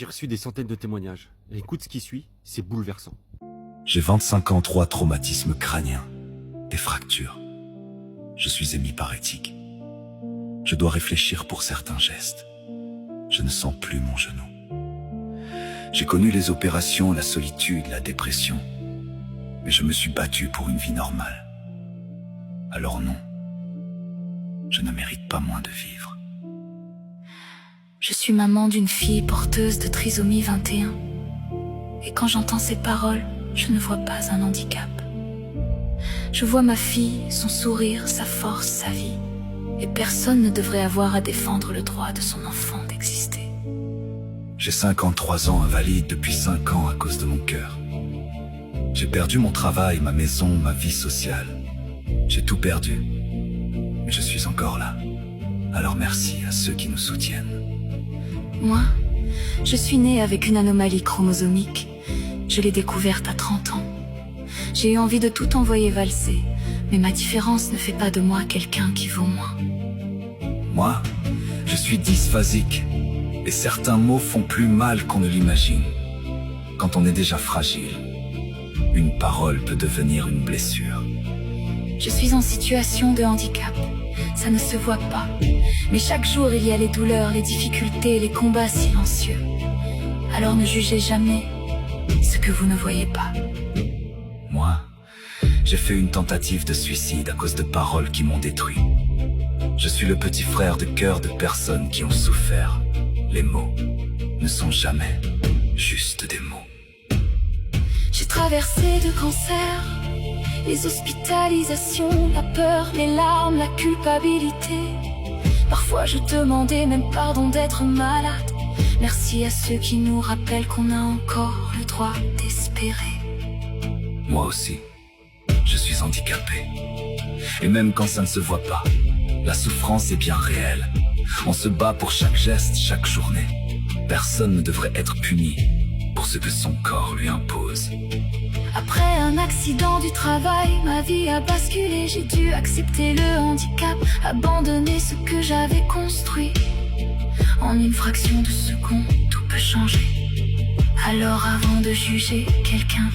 J'ai reçu des centaines de témoignages. Et écoute ce qui suit, c'est bouleversant. J'ai 25 ans, 3 traumatismes crâniens, des fractures. Je suis hémiparétique. Je dois réfléchir pour certains gestes. Je ne sens plus mon genou. J'ai connu les opérations, la solitude, la dépression. Mais je me suis battu pour une vie normale. Alors non, je ne mérite pas moins de vivre. Je suis maman d'une fille porteuse de trisomie 21. Et quand j'entends ces paroles, je ne vois pas un handicap. Je vois ma fille, son sourire, sa force, sa vie. Et personne ne devrait avoir à défendre le droit de son enfant d'exister. J'ai 53 ans, invalide depuis 5 ans à cause de mon cœur. J'ai perdu mon travail, ma maison, ma vie sociale. J'ai tout perdu. Mais je suis encore là. Alors merci à ceux qui nous soutiennent. Moi, je suis née avec une anomalie chromosomique. Je l'ai découverte à 30 ans. J'ai eu envie de tout envoyer valser, mais ma différence ne fait pas de moi quelqu'un qui vaut moins. Moi, je suis dysphasique. Et certains mots font plus mal qu'on ne l'imagine. Quand on est déjà fragile, une parole peut devenir une blessure. Je suis en situation de handicap. Ça ne se voit pas. Mais chaque jour, il y a les douleurs, les difficultés, les combats silencieux. Alors ne jugez jamais ce que vous ne voyez pas. Moi, j'ai fait une tentative de suicide à cause de paroles qui m'ont détruit. Je suis le petit frère de cœur de personnes qui ont souffert. Les mots ne sont jamais juste des mots. J'ai traversé de cancers, les hospitalisations, la peur, les larmes, la culpabilité. Parfois je demandais même pardon d'être malade. Merci à ceux qui nous rappellent qu'on a encore le droit d'espérer. Moi aussi, je suis handicapé. Et même quand ça ne se voit pas, la souffrance est bien réelle. On se bat pour chaque geste, chaque journée. Personne ne devrait être puni pour ce que son corps lui impose. Après un accident du travail, ma vie a basculé. J'ai dû accepter le handicap, abandonner ce que j'avais construit. En une fraction de seconde, tout peut changer. Alors avant de juger quelqu'un,